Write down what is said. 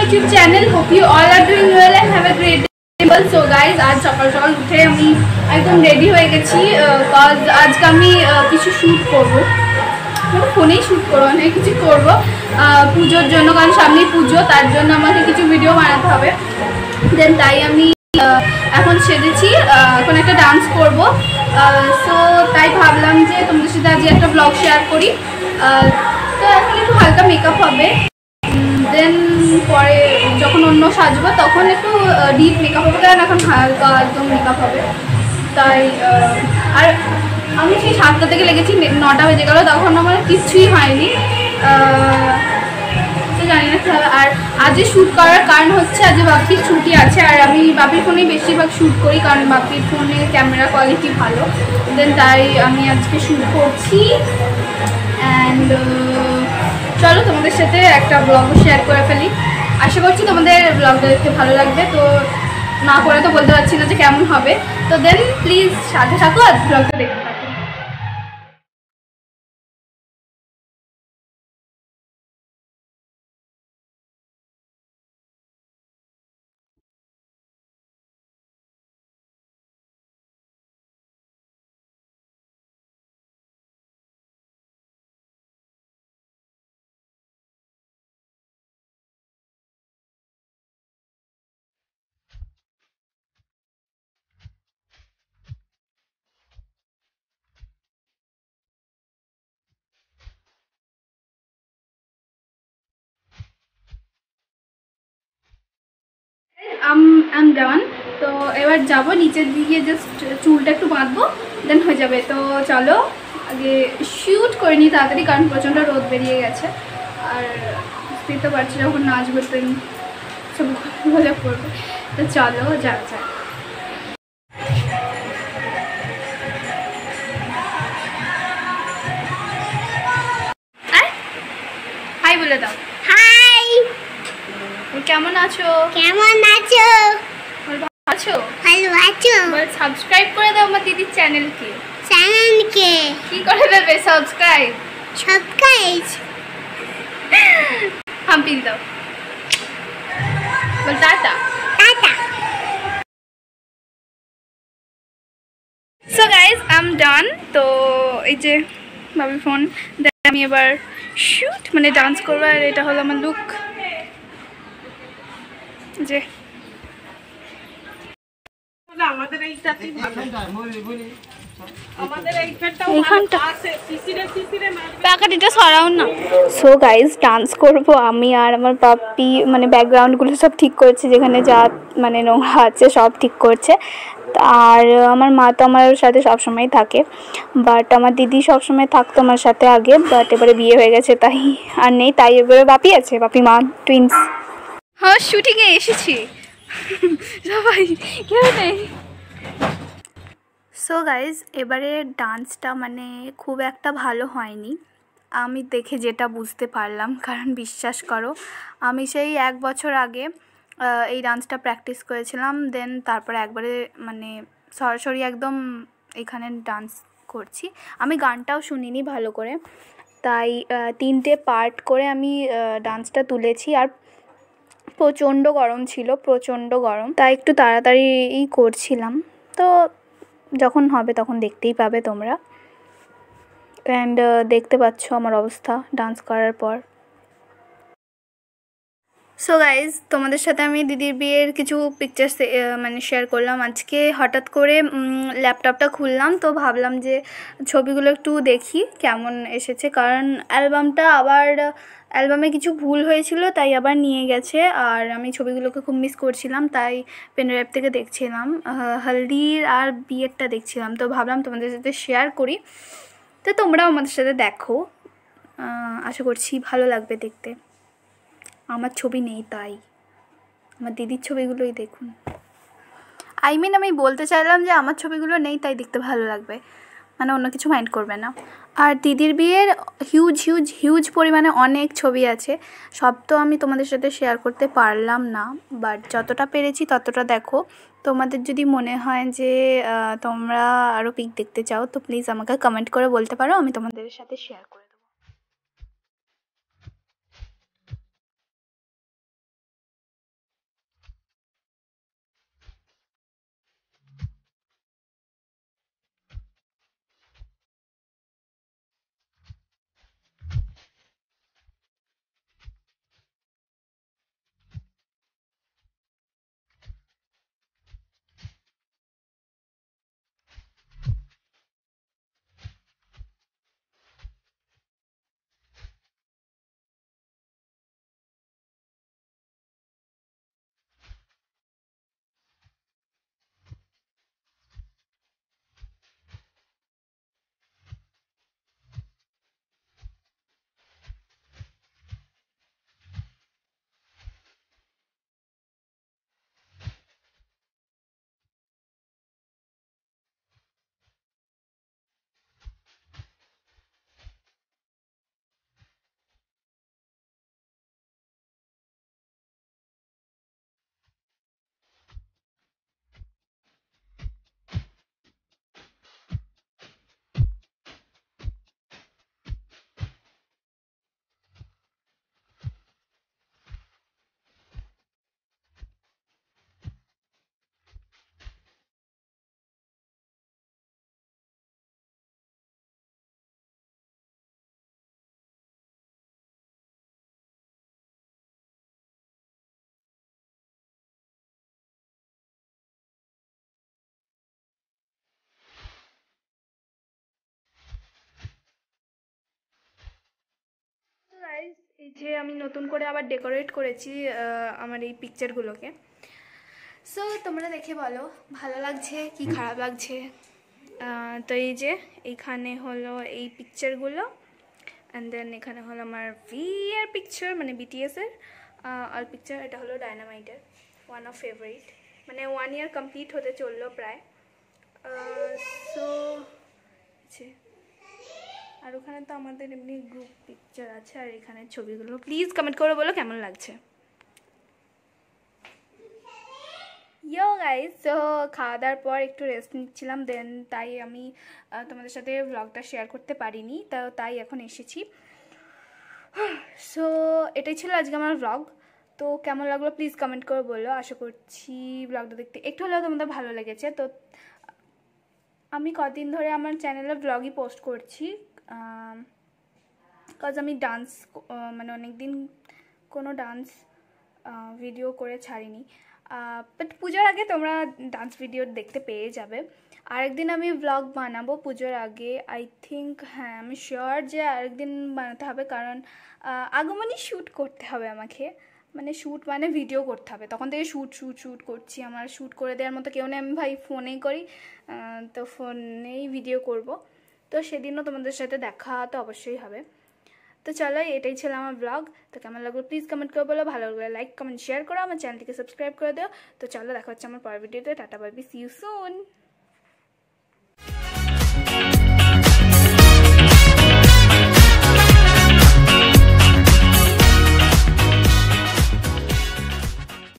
YouTube channel. Hope you all are doing well and have a great day. So guys, आज सकाल सकाल उठे আমি একদম রেডি হয়ে গেছি কজ আজকে আমি কিছু শ্যুট করব, মানে ফোনেই শ্যুট করব, অনেক কিছু করব পুজোর জন্য, কারণ সামনেই পুজো, তার জন্য আমাকে কিছু ভিডিও বানাতে হবে। দেন তাই আমি এখন সেজেছি, এখন একটা ডান্স করব। সো তাই ভাবলাম যে তোমাদের সাথে আজকে একটা ব্লগ শেয়ার করি। তো এখন একটু হালকা মেকআপ হবে, দেন পরে যখন অন্য সাজবো তখন একটু ডিপ মেকআপ হবে, কারণ এখন হালকা একদম মেকআপ হবে। তাই আর আমি সেই 7টা থেকে লেগেছি, 9টা বেজে গেল, তখন আমার কিচ্ছুই হয়নি। তো জানি না কী হবে। আর আজকে শ্যুট করার কারণ হচ্ছে আজকে বাপির ছুটি আছে, আর আমি বাপির ফোনেই বেশিরভাগ শ্যুট করি, কারণ বাপির ফোনে ক্যামেরা কোয়ালিটি ভালো। দেন তাই আমি আজকে শ্যুট করছি। অ্যান্ড চলো তোমাদের সাথে একটা ব্লগও শেয়ার করে ফেলি। আশা করছি তোমাদের ব্লগটা দেখতে ভালো লাগবে। তো না করে তো বলতে পারছি না যে কেমন হবে। তো দেন প্লিজ সাথে থাকো আর ব্লগটা দেখতে থাকো। I'm done. তো এবার যাবো নিচের দিকে, জাস্ট চুলটা একটু বাঁধবো, দেন হয়ে যাবে। তো চলো আগে শ্যুট করে নিই তাড়াতাড়ি, কারণ প্রচণ্ড রোদ বেরিয়ে গেছে। আর বুঝতেই তো পারছি যখন নাচবো তো সব গলা পড়বে। তো চলো যাক যাক। হাই বলে দাও। হাই, কেমন আছো? কেমন আছো? আছো? ভালো আছো? সাবস্ক্রাইব করে দাও আমার দিদির চ্যানেলকে। চ্যানেলকে কি করে দেবে সাবস্ক্রাইব? সাবস্ক্রাইব হাম্পি দাও, বল টাটা। টাটা। So guys I am done. তো এই যে বাবি ফোন, আমি এবার শ্যুট মানে ডান্স করবো। আর এটা হলো আমার লুক, যে আমাদের এইটাতেই ভালো, আমাদের এইখানটাও এইখানটা আছে, সিসিরে মারবে। টাকাটিটা সরাও না। সো গাইজ ডান্স করবো আমি আর আমার বাপি, মানে ব্যাকগ্রাউন্ডগুলো সব ঠিক করছে, যেখানে যা মানে নোংরা আছে সব ঠিক করছে। আর আমার মা তো আমার সাথে সবসময় থাকে, বাট আমার দিদি সবসময় থাকতো আমার সাথে আগে, বাট এবারে বিয়ে হয়ে গেছে তাই আর নেই। তাই এবারে বাপি আছে, বাপি মা টুইন্স। হ্যাঁ শুটিংয়ে এসেছি সবাই, কেউ নেই। সো গাইজ এবারে ডান্সটা মানে খুব একটা ভালো হয়নি, আমি দেখে যেটা বুঝতে পারলাম। কারণ বিশ্বাস করো আমি সেই 1 বছর আগে এই ডান্সটা প্র্যাকটিস করেছিলাম, দেন তারপরে একবারে মানে সরাসরি একদম এখানে ডান্স করছি। আমি গানটাও শুনিনি ভালো করে, তাই 3টে পার্ট করে আমি ডান্সটা তুলেছি। আর প্রচণ্ড গরম ছিল, প্রচণ্ড গরম, তাই একটু তাড়াতাড়ি করছিলাম। তো যখন হবে তখন দেখতেই পাবে তোমরা। অ্যান্ড দেখতে পাচ্ছ আমার অবস্থা ডান্স করার পর। সো গাইজ তোমাদের সাথে আমি দিদির বিয়ের কিছু পিকচার্স মানে শেয়ার করলাম। আজকে হঠাৎ করে ল্যাপটপটা খুললাম, তো ভাবলাম যে ছবিগুলো একটু দেখি কেমন এসেছে, কারণ অ্যালবামে কিছু ভুল হয়েছিল, তাই আবার নিয়ে গেছে। আর আমি ছবিগুলোকে খুব মিস করছিলাম, তাই পেনড্রাইভ থেকে দেখছিলাম, হলদির আর বিয়েরটা দেখছিলাম। তো ভাবলাম তোমাদের সাথে শেয়ার করি, তো তোমরাও আমাদের সাথে দেখো। আশা করছি ভালো লাগবে দেখতে। আমার ছবি নেই, তাই আমার দিদির ছবিগুলোই দেখুন। আমি বলতে চাইলাম যে আমার ছবিগুলো নেই, তাই দেখতে ভালো লাগবে, মানে অন্য কিছু মাইন্ড করবে না। আর দিদির বিয়ের হিউজ পরিমাণে অনেক ছবি আছে, সব তো আমি তোমাদের সাথে শেয়ার করতে পারলাম না, বাট যতটা পেরেছি ততটা দেখো। তোমাদের যদি মনে হয় যে তোমরা আরও পিক দেখতে চাও, তো প্লিজ আমাকে কমেন্ট করে বলতে পারো, আমি তোমাদের সাথে শেয়ার করে দেবো। এই যে আমি নতুন করে আবার ডেকোরেট করেছি আমার এই পিকচারগুলোকে। সো তোমরা দেখে বলো ভালো লাগছে কি খারাপ লাগছে। তো এই যে এইখানে হলো এই পিকচারগুলো, অ্যান্ড দেন এখানে হলো আমার ভিআর পিকচার মানে বিটিএসের আর পিকচার। এটা হলো ডায়নামাইটের ওয়ান অফ ফেভারিট, মানে 1 ইয়ার কমপ্লিট হতে চললো প্রায়। সো আর ওখানে তো আমাদের এমনি গ্রুপ পিকচার আছে, আর এখানে ছবিগুলো। প্লিজ কমেন্ট করে বলো কেমন লাগছে। ইয়ো গাইজ, তো খাওয়া দাওয়ার পর একটু রেস্ট নিচ্ছিলাম, দেন তাই আমি তোমাদের সাথে ব্লগটা শেয়ার করতে পারিনি, তাই এখন এসেছি। সো এটাই ছিল আজকে আমার ব্লগ। তো কেমন লাগলো প্লিজ কমেন্ট করে বলো। আশা করছি ব্লগটা দেখতে একটু হলেও তোমাদের ভালো লেগেছে। তো আমি কদিন ধরে আমার চ্যানেলে ব্লগই পোস্ট করছি, কজ আমি ডান্স মানে অনেক দিন কোনো ডান্স ভিডিও করে ছাড়িনি। বাট পুজোর আগে তোমরা ডান্স ভিডিও দেখতে পেয়ে যাবে। আরেকদিন আমি ব্লগ বানাবো পুজোর আগে, আই থিঙ্ক। হ্যাঁ, আমি শিওর যে আরেকদিন বানাতে হবে, কারণ আগমনী শ্যুট করতে হবে আমাকে। মানে শ্যুট মানে ভিডিও করতে হবে, তখন থেকে শ্যুট করছি। আমার শ্যুট করে দেওয়ার মতো কেউ নেই, আমি ভাই ফোনেই করি, তো ফোনেই ভিডিও করব। তো সেদিনও তোমাদের সাথে দেখা তো অবশ্যই হবে। তো চলো, এটাই ছিল আমার ব্লগ। তো কেমন লাগলো প্লিজ কমেন্ট করে বলো, ভালো লাগলে লাইক কমেন্ট শেয়ার করো, আমার চ্যানেলটিকে সাবস্ক্রাইব করে দিও। তো চলো, দেখা হচ্ছে আমার পরের ভিডিওতে। Ta ta bye bye, see you soon.